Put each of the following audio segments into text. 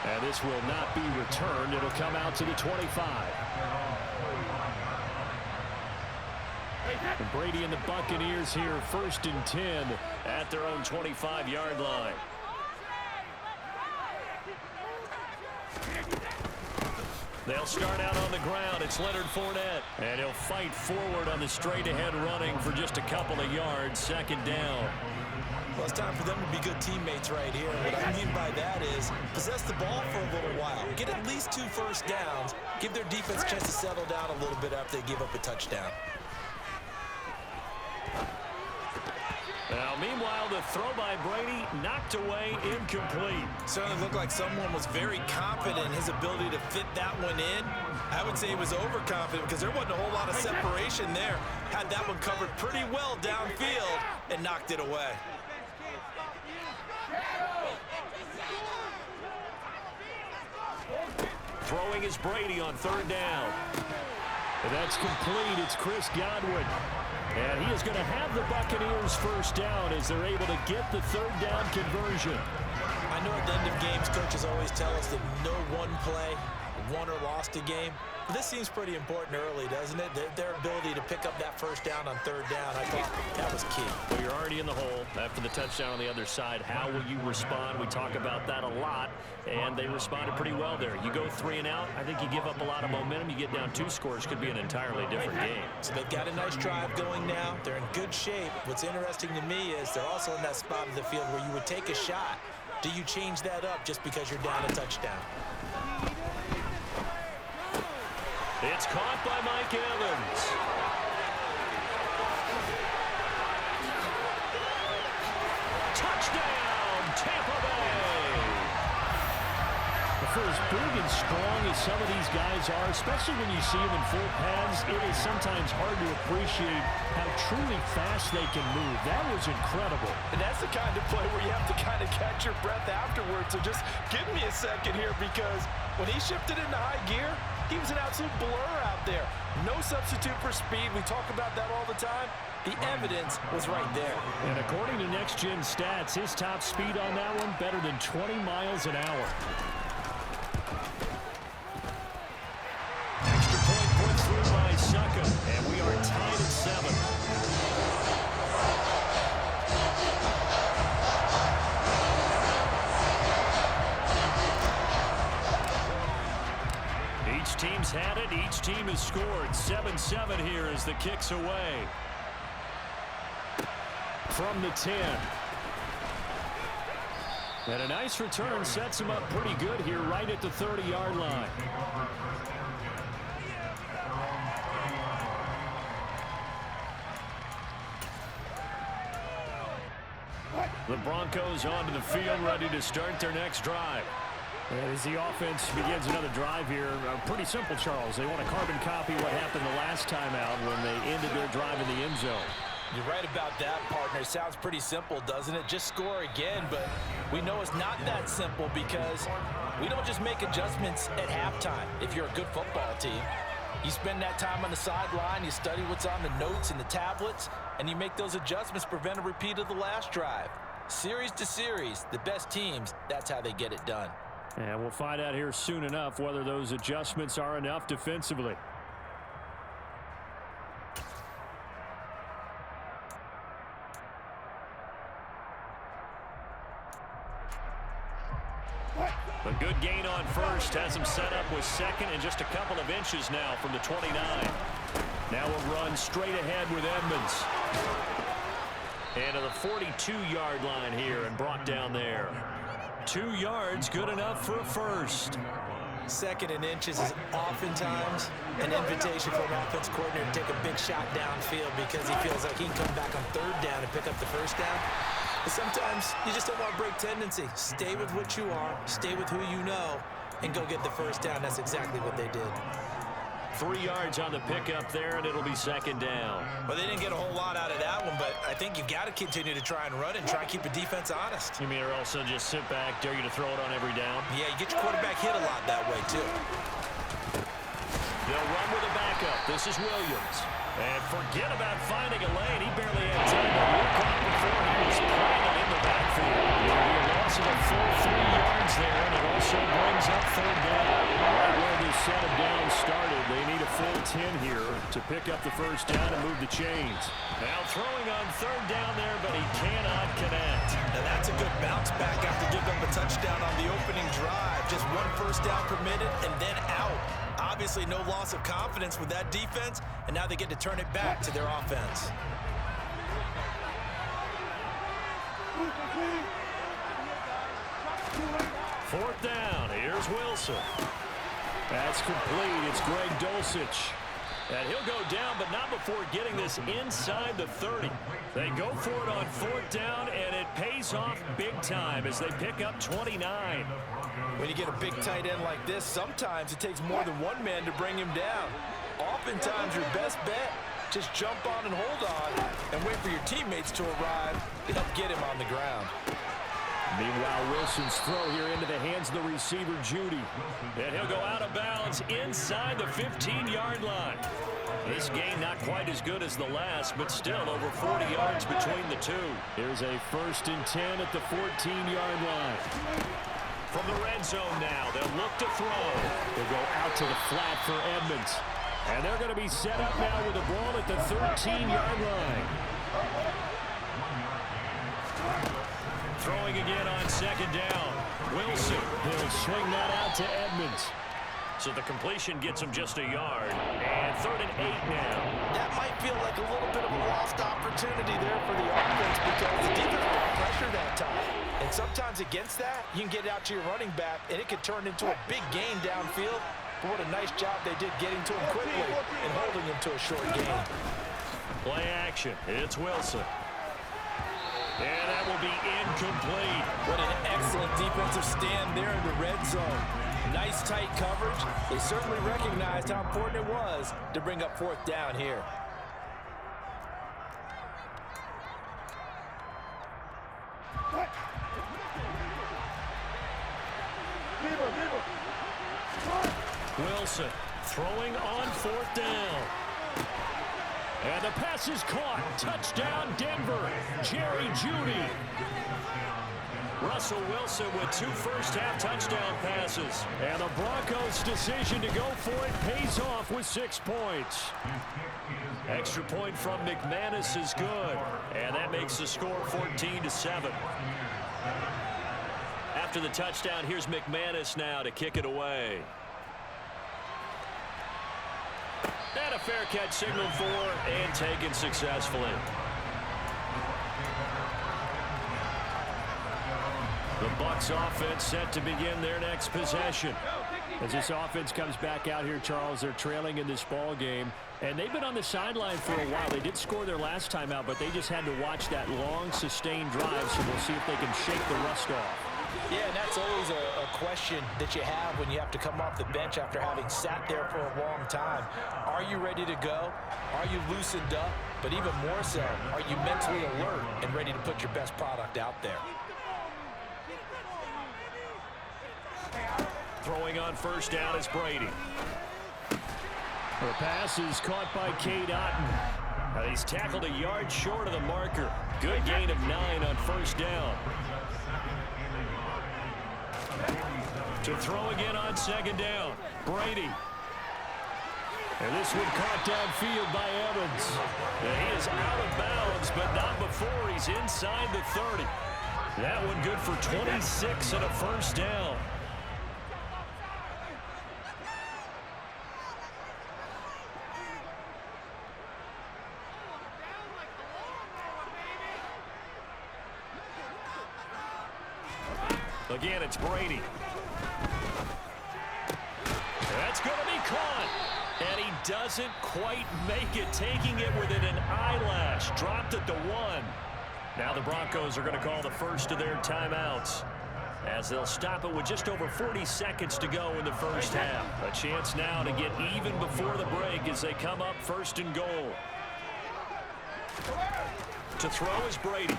And this will not be returned. It'll come out to the 25. And Brady and the Buccaneers here, 1st and 10 at their own 25-yard line. They'll start out on the ground. It's Leonard Fournette. And he'll fight forward on the straight-ahead running for just a couple of yards. 2nd down. Well, it's time for them to be good teammates right here. And what I mean by that is possess the ball for a little while. Get at least 2 first downs. Give their defense a chance to settle down a little bit after they give up a touchdown. Now, meanwhile, the throw by Brady knocked away, incomplete. Certainly looked like someone was very confident in his ability to fit that one in. I would say he was overconfident because there wasn't a whole lot of separation there. Had that one covered pretty well downfield and knocked it away. Throwing is Brady on 3rd down. And that's complete. It's Chris Godwin. And he is going to have the Buccaneers 1st down as they're able to get the 3rd down conversion. I know at the end of games, coaches always tell us that no one play won or lost a game. But this seems pretty important early, doesn't it? Their ability to pick up that 1st down on 3rd down, I thought that was key. Well, you're already in the hole after the touchdown on the other side. How will you respond? We talk about that a lot, and they responded pretty well there. You go 3 and out, I think you give up a lot of momentum. You get down 2 scores, could be an entirely different game. So they've got a nice drive going now. They're in good shape. What's interesting to me is they're also in that spot of the field where you would take a shot. Do you change that up just because you're down a touchdown? It's caught by Mike Evans. Touchdown, Tampa Bay. For as big and strong as some of these guys are, especially when you see them in full pads, it is sometimes hard to appreciate how truly fast they can move. That was incredible. And that's the kind of play where you have to kind of catch your breath afterwards. So just give me a second here, because when he shifted into high gear, he was an absolute blur out there. No substitute for speed. We talk about that all the time. The evidence was right there. And according to Next Gen Stats, his top speed on that one, better than 20 miles an hour. Extra point put through by Succa, and we are tied at 7. Each team's had it. Each team has scored. 7-7 here as the kick's away. From the 10. And a nice return sets him up pretty good here right at the 30-yard line. The Broncos onto the field, ready to start their next drive. As the offense begins another drive here, pretty simple, Charles. They want to carbon copy what happened the last time out when they ended their drive in the end zone. You're right about that, partner. Sounds pretty simple, doesn't it? Just score again, but we know it's not that simple because we don't just make adjustments at halftime if you're a good football team. You spend that time on the sideline, you study what's on the notes and the tablets, and you make those adjustments to prevent a repeat of the last drive. Series to series, the best teams, that's how they get it done. And we'll find out here soon enough whether those adjustments are enough defensively. A good gain on first has him set up with second and just a couple of inches now from the 29. Now a run straight ahead with Edmonds. And to the 42-yard line here and brought down there. 2 yards, good enough for a first. Second and inches is oftentimes an invitation for an offense coordinator to take a big shot downfield because he feels like he can come back on 3rd down and pick up the first down. But sometimes you just don't want to break tendency. Stay with what you are, stay with who you know, and go get the first down. That's exactly what they did. 3 yards on the pickup there, and it'll be 2nd down. Well, they didn't get a whole lot out of that one, but I think you've got to continue to try and run and try and keep the defense honest. You mean or also just sit back, dare you to throw it on every down? Yeah, you get your quarterback hit a lot that way, too. They'll run with a backup. This is Williams. And forget about finding a lane. He barely had time to look up before he was planted in the backfield. It'll be a loss of a full 3 yards there, and it also brings up the first down and move the chains. Now throwing on third down there, but he cannot connect. Now that's a good bounce back after giving them a touchdown on the opening drive. Just one first down permitted and then out. Obviously no loss of confidence with that defense, and now they get to turn it back to their offense. Fourth down. Here's Wilson. That's complete. It's Greg Dulcich. And he'll go down, but not before getting this inside the 30. They go for it on fourth down, and it pays off big time as they pick up 29. When you get a big tight end like this, sometimes it takes more than one man to bring him down. Oftentimes, your best bet, just jump on and hold on and wait for your teammates to arrive to help get him on the ground. Meanwhile, Wilson's throw here into the hands of the receiver, Judy. And he'll go out of bounds inside the 15-yard line. This game not quite as good as the last, but still over 40 yards between the two. Here's a 1st and 10 at the 14-yard line. From the red zone now, they'll look to throw. They'll go out to the flat for Edmonds. And they're going to be set up now with the ball at the 13-yard line. Throwing again on second down. Wilson, he'll swing that out to Edmonds. So the completion gets him just a yard. And 3rd and 8 now. That might feel like a little bit of a lost opportunity there for the offense because the defense brought pressure that time. And sometimes against that, you can get it out to your running back, and it could turn into a big gain downfield. But what a nice job they did getting to him quickly and holding him to a short gain. Play action. It's Wilson. And that will be incomplete. What an excellent defensive stand there in the red zone. Nice tight coverage. They certainly recognized how important it was to bring up fourth down here. Wilson throwing on fourth down. And the pass is caught. Touchdown, Denver. Jerry Jeudy. Russell Wilson with 2 first-half touchdown passes. And the Broncos' decision to go for it pays off with 6 points. Extra point from McManus is good. And that makes the score 14-7. After the touchdown, here's McManus now to kick it away. And a fair catch signaled for and taken successfully. The Bucs offense set to begin their next possession. As this offense comes back out here, Charles, they're trailing in this ball game. And they've been on the sideline for a while. They did score their last time out, but they just had to watch that long, sustained drive, so we'll see if they can shake the rust off. Yeah, and that's always a question that you have when you have to come off the bench after having sat there for a long time. Are you ready to go? Are you loosened up? But even more so, are you mentally alert and ready to put your best product out there? Throwing on first down is Brady. The pass is caught by Cade Otton. He's tackled a yard short of the marker. Good gain of 9 on first down. To throw again on second down, Brady. And this one caught downfield by Evans. And he is out of bounds, but not before he's inside the 30. That one good for 26 and a first down. Again, it's Brady. That's going to be caught. And he doesn't quite make it, taking it within an eyelash. Dropped at the 1. Now the Broncos are going to call the first of their timeouts, as they'll stop it with just over 40 seconds to go in the first half. A chance now to get even before the break as they come up 1st and goal. To throw is Brady.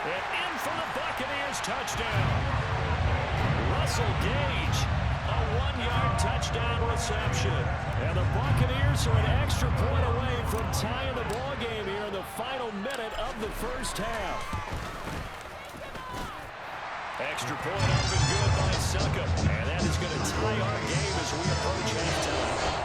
And in for the Buccaneers touchdown. Russell Gage, a 1-yard touchdown reception. And the Buccaneers are an extra point away from tying the ball game here in the final minute of the first half. Extra point up and good by Suckup. And that is going to tie our game as we approach halftime.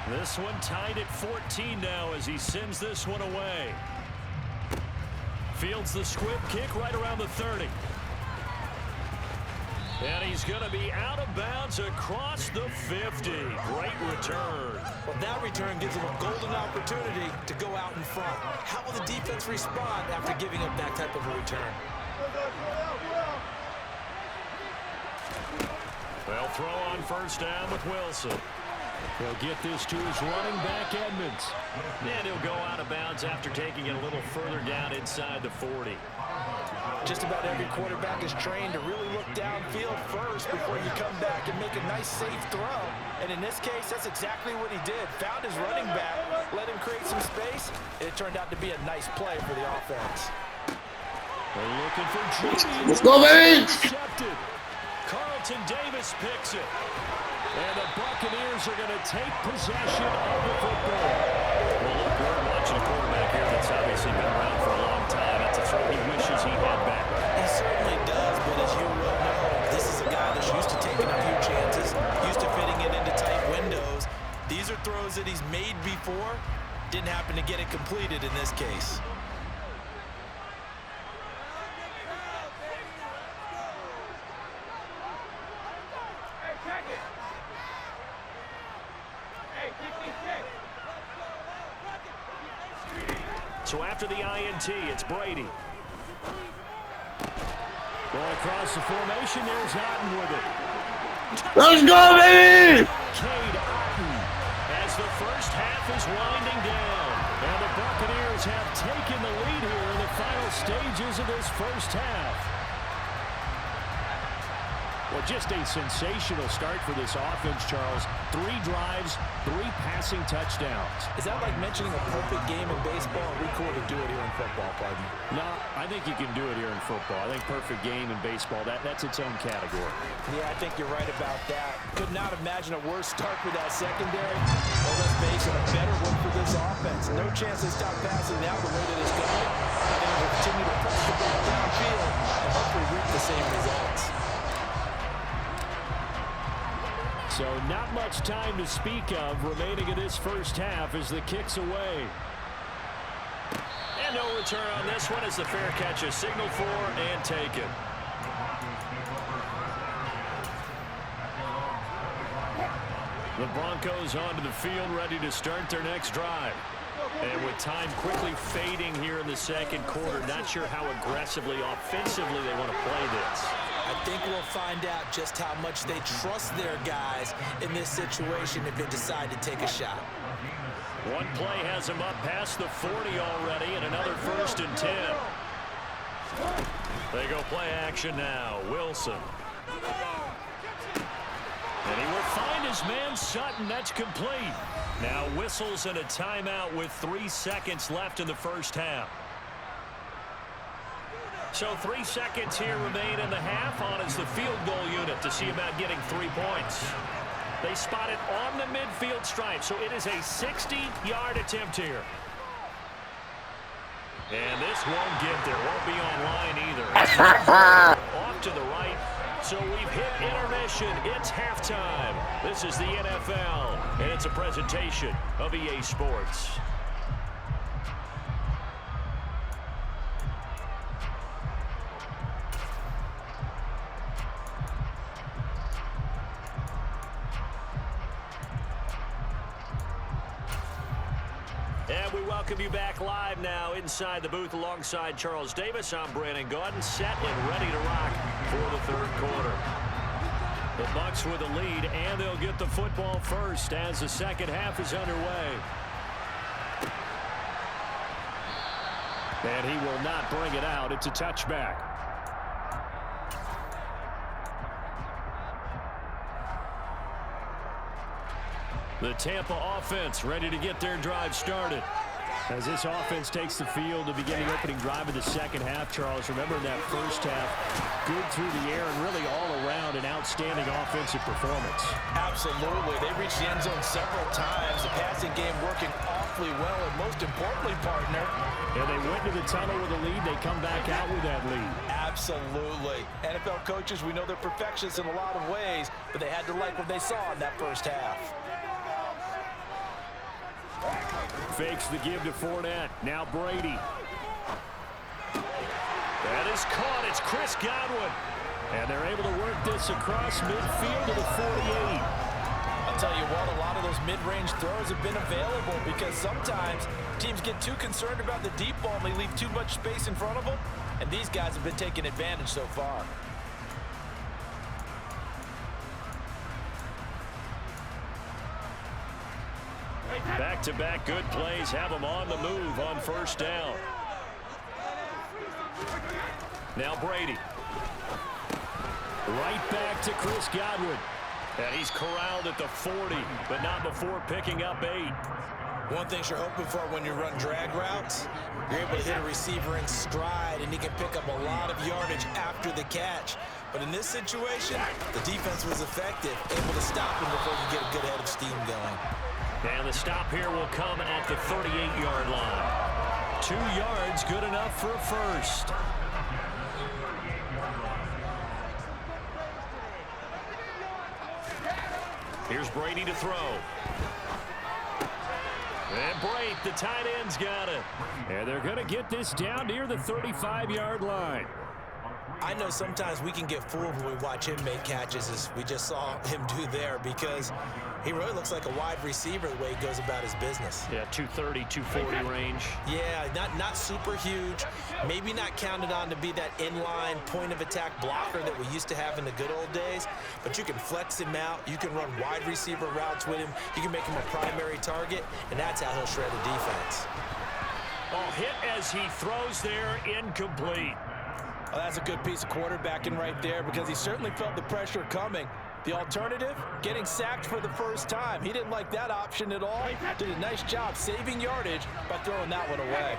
This one tied at 14 now as he sends this one away. Fields the squib kick right around the 30. And he's going to be out of bounds across the 50. Great return. Well, that return gives him a golden opportunity to go out in front. How will the defense respond after giving up that type of a return? They'll throw on first down with Wilson. He'll get this to his running back, Edmonds. And he'll go out of bounds after taking it a little further down inside the 40. Just about every quarterback is trained to really look downfield first before you come back and make a nice, safe throw. And in this case, that's exactly what he did. Found his running back, let him create some space, and it turned out to be a nice play for the offense. They're looking for Jimmy. Let's go, baby! Intercepted. Carlton Davis picks it. And the Buccaneers are going to take possession of the football. Well, look, we're watching a quarterback here that's obviously been around for a long time. That's a throw he wishes he had back. He certainly does, but as you well know, this is a guy that's used to taking a few chances, used to fitting it into tight windows. These are throws that he's made before. Didn't happen to get it completed in this case. So after the INT, it's Brady. Going across the formation, there's Otten with it. Let's go, baby! Cade Otten as the first half is winding down. And the Buccaneers have taken the lead here in the final stages of this first half. Well, just a sensational start for this offense, Charles. 3 drives, 3 passing touchdowns. Is that like mentioning a perfect game in baseball? We cool to do it here in football, pardon? No, I think you can do it here in football. I think perfect game in baseball, that's its own category. Yeah, I think you're right about that. Could not imagine a worse start for that secondary. Well, let's face it, a better one for this offense. No chance they stop passing now the way that it's going. I think we'll continue to press the ball downfield and hopefully reap the same results. So not much time to speak of remaining in this first half as the kick's away. And no return on this one as the fair catch is signaled for and taken. The Broncos onto the field ready to start their next drive. And with time quickly fading here in the second quarter, not sure how aggressively, offensively they want to play this. I think we'll find out just how much they trust their guys in this situation if they decide to take a shot. One play has them up past the 40 already, and another 1st and 10. They go play action now. Wilson. And he will find his man Sutton. That's complete. Now whistles and a timeout with 3 seconds left in the first half. So 3 seconds here remain in the half. On is the field goal unit to see about getting 3 points. They spot it on the midfield stripe, so it is a 60-yard attempt here. And this won't get there. Won't be online either. Off to the right. So we've hit intermission. It's halftime. This is the NFL, and it's a presentation of EA Sports. And we welcome you back live now inside the booth alongside Charles Davis. I'm Brandon Gaudin, set and ready to rock for the third quarter. The Bucs with a lead, and they'll get the football first as the second half is underway. And he will not bring it out. It's a touchback. The Tampa offense ready to get their drive started. As this offense takes the field to begin the opening drive of the second half, Charles, remember in that first half, good through the air and really all around an outstanding offensive performance. Absolutely. They reached the end zone several times. The passing game working awfully well, and most importantly, partner. Yeah, they went to the tunnel with a lead. They come back out with that lead. Absolutely. NFL coaches, we know they're perfectionists in a lot of ways, but they had to like what they saw in that first half. Fakes the give to Fournette. Now Brady. That is caught. It's Chris Godwin. And they're able to work this across midfield to the 48. I'll tell you what, a lot of those mid-range throws have been available because sometimes teams get too concerned about the deep ball and they leave too much space in front of them. And these guys have been taking advantage so far. Back-to-back good plays have them on the move on first down. Now Brady. Right back to Chris Godwin. And he's corralled at the 40, but not before picking up 8. One thing you're hoping for when you run drag routes, you're able to hit a receiver in stride, and he can pick up a lot of yardage after the catch. But in this situation, the defense was effective, able to stop him before you get a good head of steam going. And the stop here will come at the 38-yard line. 2 yards, good enough for a first. Here's Brady to throw. And Brady, the tight end's got it. And they're going to get this down near the 35-yard line. I know sometimes we can get fooled when we watch him make catches, as we just saw him do there, because he really looks like a wide receiver the way he goes about his business. Yeah, 230, 240 range. Yeah, not super huge. Maybe not counted on to be that inline point-of-attack blocker that we used to have in the good old days, but you can flex him out. You can run wide receiver routes with him. You can make him a primary target, and that's how he'll shred a defense. Oh, hit as he throws there, incomplete. Well, that's a good piece of quarterbacking right there, because he certainly felt the pressure coming. The alternative, getting sacked for the first time. He didn't like that option at all. Did a nice job saving yardage by throwing that one away.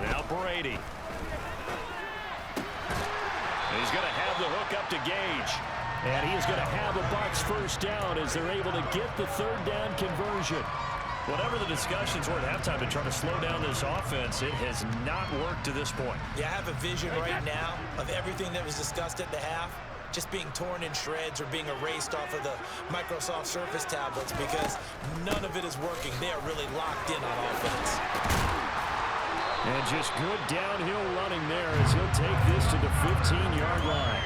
Now Brady. He's going to have the hook up to Gage. And he is going to have a Bucs first down as they're able to get the third down conversion. Whatever the discussions were at halftime to try to slow down this offense, it has not worked to this point. Yeah, I have a vision right now of everything that was discussed at the half just being torn in shreds or being erased off of the Microsoft Surface tablets, because none of it is working. They are really locked in on offense. And just good downhill running there as he'll take this to the 15-yard line.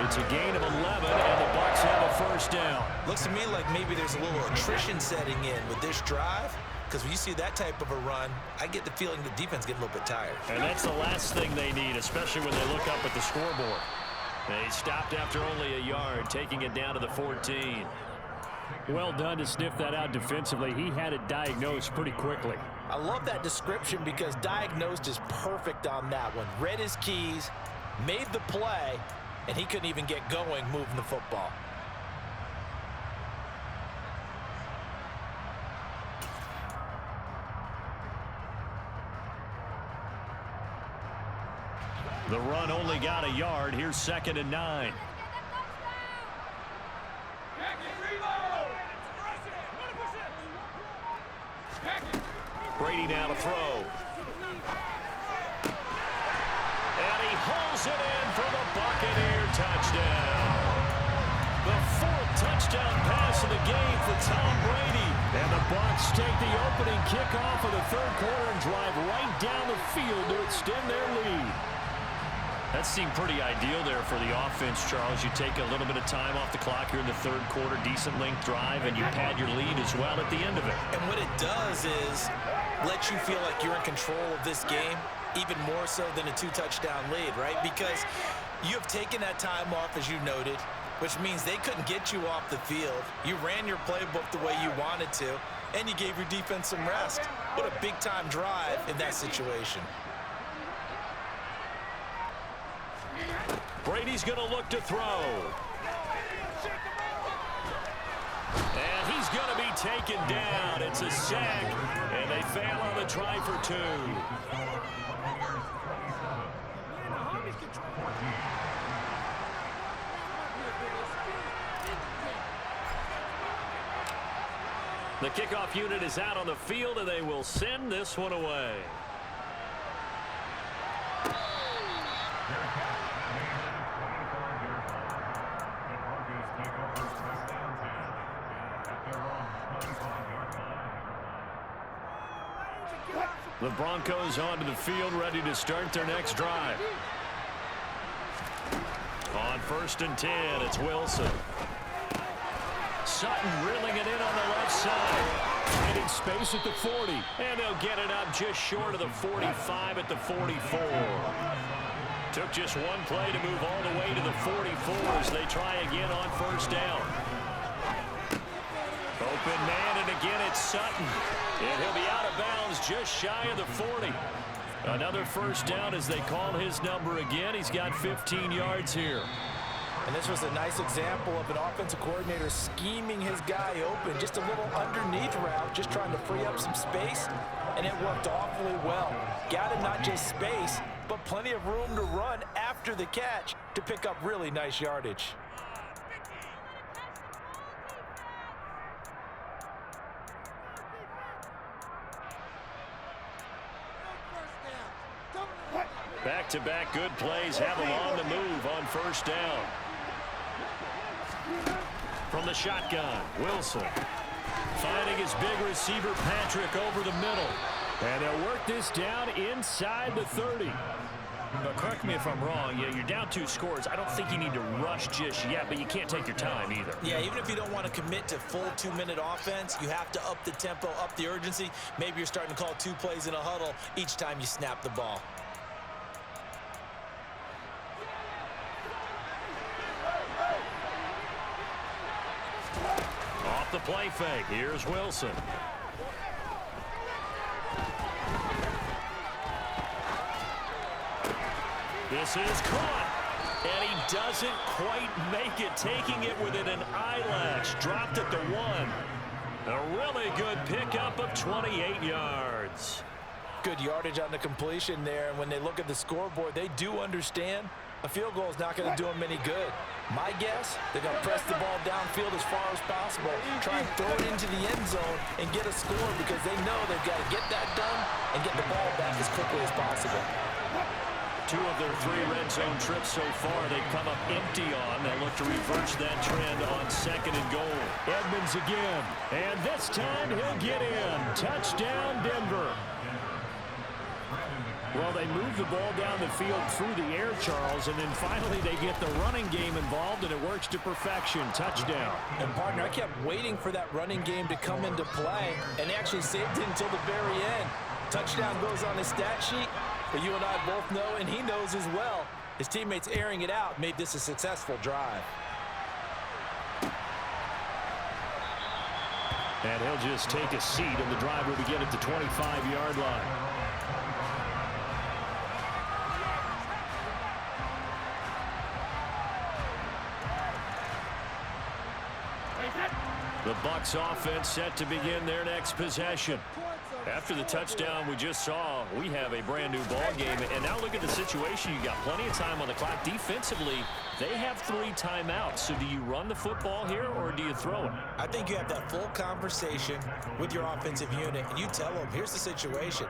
It's a gain of 11, and the Bucs have a first down. Looks to me like maybe there's a little attrition setting in with this drive, because when you see that type of a run, I get the feeling the defense getting a little bit tired. And that's the last thing they need, especially when they look up at the scoreboard. They stopped after only a yard, taking it down to the 14. Well done to sniff that out defensively. He had it diagnosed pretty quickly. I love that description, because diagnosed is perfect on that one. Read his keys, made the play, and he couldn't even get going moving the football. The run only got a yard. Here's 2nd and 9. Brady now to throw. And he hauls it in for the Buccaneer touchdown. The 4th touchdown pass of the game for Tom Brady. And the Bucs take the opening kickoff of the 3rd quarter and drive right down the field to extend their lead. That seemed pretty ideal there for the offense, Charles. You take a little bit of time off the clock here in the 3rd quarter, decent length drive, and you pad your lead as well at the end of it. And what it does is let you feel like you're in control of this game, even more so than a 2-touchdown lead, right? Because you have taken that time off, as you noted, which means they couldn't get you off the field. You ran your playbook the way you wanted to, and you gave your defense some rest. What a big-time drive in that situation. Brady's going to look to throw. And he's going to be taken down. It's a sack, and they fail on the try for 2. The kickoff unit is out on the field, and they will send this one away. The Broncos onto the field, ready to start their next drive. On 1st and 10, it's Wilson. Sutton reeling it in on the left side. Finding space at the 40. And they'll get it up just short of the 45 at the 44. Took just one play to move all the way to the 44 as they try again on 1st down. Open man, and again it's Sutton. And he'll be out of bounds just shy of the 40. Another 1st down as they call his number again. He's got 15 yards here. And this was a nice example of an offensive coordinator scheming his guy open. Just a little underneath route, just trying to free up some space. And it worked awfully well. Got him not just space, but plenty of room to run after the catch to pick up really nice yardage. Back-to-back good plays have him on the move on 1st down. From the shotgun, Wilson. Finding his big receiver, Patrick, over the middle. And they'll work this down inside the 30. But correct me if I'm wrong, you're down 2 scores. I don't think you need to rush just yet, but you can't take your time either. Yeah, even if you don't want to commit to full 2-minute offense, you have to up the tempo, up the urgency. Maybe you're starting to call 2 plays in a huddle each time you snap the ball. Off the play fake, here's Wilson. This is caught, and he doesn't quite make it, taking it within an eyelash. Dropped at the 1. A really good pickup of 28 yards. Good yardage on the completion there, and when they look at the scoreboard, they do understand a field goal is not going to do them any good. My guess, they're going to press the ball downfield as far as possible, try and throw it into the end zone and get a score because they know they've got to get that done and get the ball back as quickly as possible. 2 of their 3 red zone trips so far they've come up empty on. They'll look to reverse that trend on 2nd and goal. Edmonds again, and this time he'll get in. Touchdown, Denver. Well, they move the ball down the field through the air, Charles, and then finally they get the running game involved, and it works to perfection. Touchdown. And, partner, I kept waiting for that running game to come into play, and they actually saved it until the very end. Touchdown goes on his stat sheet, but you and I both know, and he knows as well, his teammates airing it out made this a successful drive. And he'll just take a seat, and the drive will begin at the 25-yard line. The Bucs offense set to begin their next possession. After the touchdown we just saw, we have a brand new ball game. And now look at the situation. You got plenty of time on the clock. Defensively, they have 3 timeouts. So do you run the football here or do you throw it? I think you have that full conversation with your offensive unit, and you tell them, here's the situation.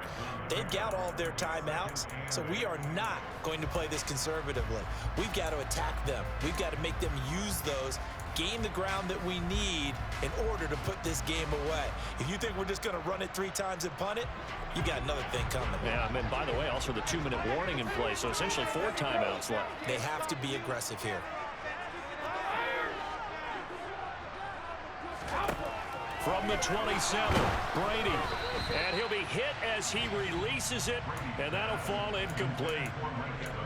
They've got all of their timeouts, so we are not going to play this conservatively. We've got to attack them. We've got to make them use those, gain the ground that we need in order to put this game away. If you think we're just going to run it 3 times and punt it, you got another thing coming. Yeah, and by the way, also the 2-minute warning in play, so essentially 4 timeouts left. They have to be aggressive here. From the 27, Brady. And he'll be hit as he releases it, and that'll fall incomplete.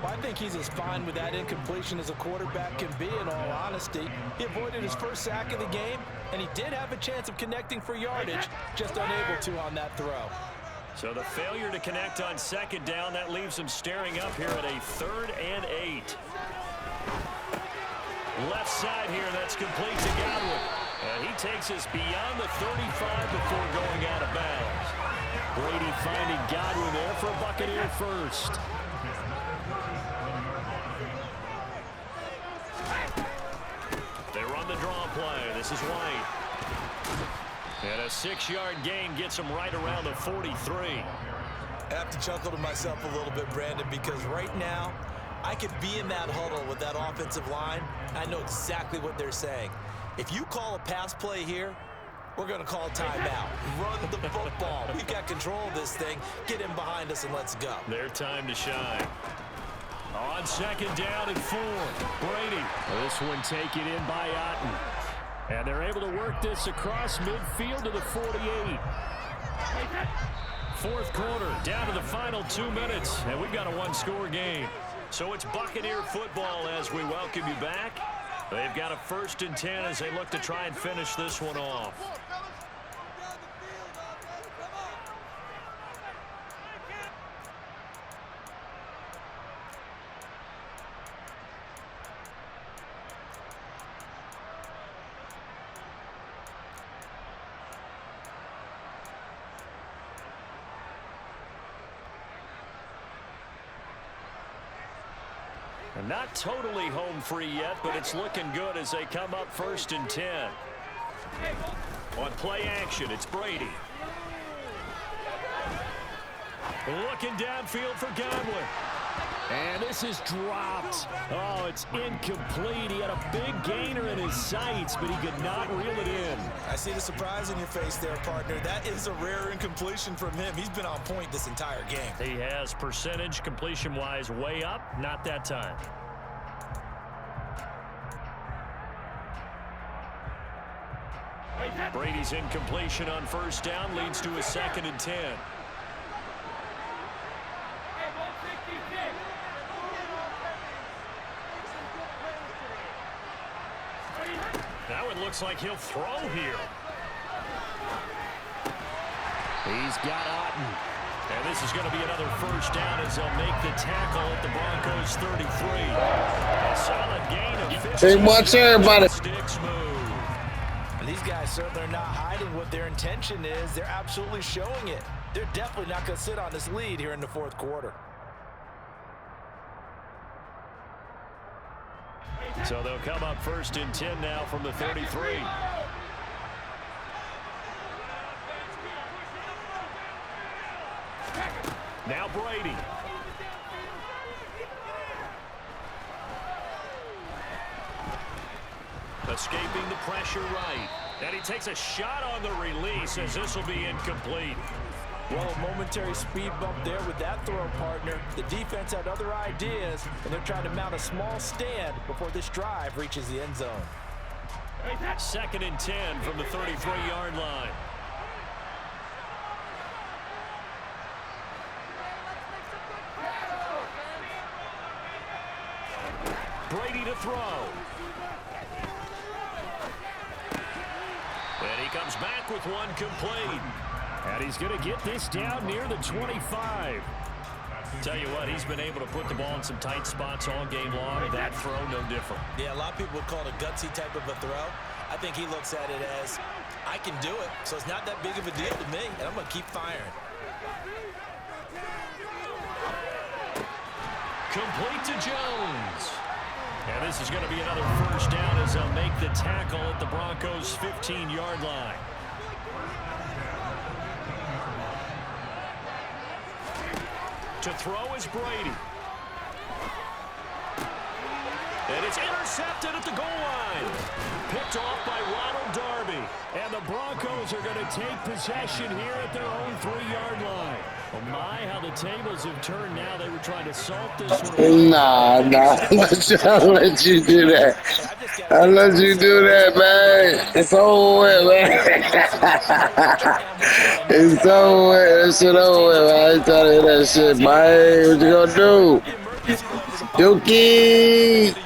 Well, I think he's as fine with that incompletion as a quarterback can be, in all honesty. He avoided his first sack of the game, and he did have a chance of connecting for yardage, just unable to on that throw. So the failure to connect on 2nd down, that leaves him staring up here at a 3rd and 8. Left side here, that's complete to Godwin. And he takes us beyond the 35 before going out of bounds. Brady finding Godwin there for a Buccaneer first. They run the draw play. This is White. And a 6-yard gain gets him right around the 43. I have to chuckle to myself a little bit, Brandon, because right now I could be in that huddle with that offensive line. I know exactly what they're saying. If you call a pass play here, We're going to call timeout. Run the football. We've got control of this thing. Get him behind us and let's go. Their time to shine. On second down and 4. Brady. This one taken in by Otten. And they're able to work this across midfield to the 48. Fourth quarter, down to the final 2 minutes, and we've got a one-score game. So it's Buccaneer football as we welcome you back. They've got a 1st and 10 as they look to try and finish this one off. Not totally home free yet, but it's looking good as they come up 1st and 10. On play action, it's Brady. Looking downfield for Godwin. And this is dropped. Oh, it's incomplete. He had a big gainer in his sights, but he could not reel it in. I see the surprise in your face there, partner. That is a rare incompletion from him. He's been on point this entire game. He has percentage completion-wise way up. Not that time. Brady's incompletion on 1st down leads to a 2nd and 10. Now it looks like he'll throw here. He's got Otten. And this is going to be another 1st down as they'll make the tackle at the Broncos 33. A solid gain of 15. Hey, watch everybody. Sticks move. These guys certainly are not hiding what their intention is. They're absolutely showing it. They're definitely not going to sit on this lead here in the 4th quarter. So they'll come up 1st and 10 now from the 33. Now Brady. Escaping the pressure right. And he takes a shot on the release as this will be incomplete. Well, a momentary speed bump there with that throw, partner. The defense had other ideas, and they're trying to mount a small stand before this drive reaches the end zone. 2nd and 10 from the 33-yard line. Brady to throw. And he comes back with one complete. And he's going to get this down near the 25. Tell you what, he's been able to put the ball in some tight spots all game long. That throw, no different. Yeah, a lot of people would call it a gutsy type of a throw. I think he looks at it as, I can do it, so it's not that big of a deal to me, and I'm going to keep firing. Complete to Jones. And this is going to be another 1st down as they'll make the tackle at the Broncos' 15-yard line. To throw is Brady. And it's intercepted at the goal line. Picked off by Ronald Darby. And the Broncos are going to take possession here at their own 3-yard line. Oh my, how the tables have turned now. They were trying to salt this one. Nah. I'll let you do that. I'll let you do that, man. It's over with, man. It's over with. That shit over with, man. I ain't trying to hear that shit, man. What you gonna do? Dookie!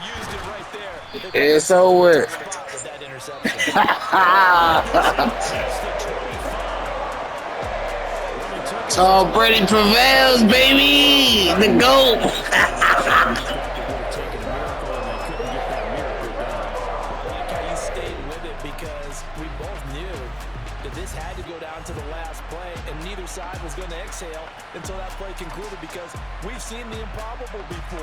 It's over with. So Brady prevails, baby! The GOAT! I like how you stayed with it because we both knew that this had to go down to the last play, and neither side was going to exhale until that play concluded because we've seen the improbable before.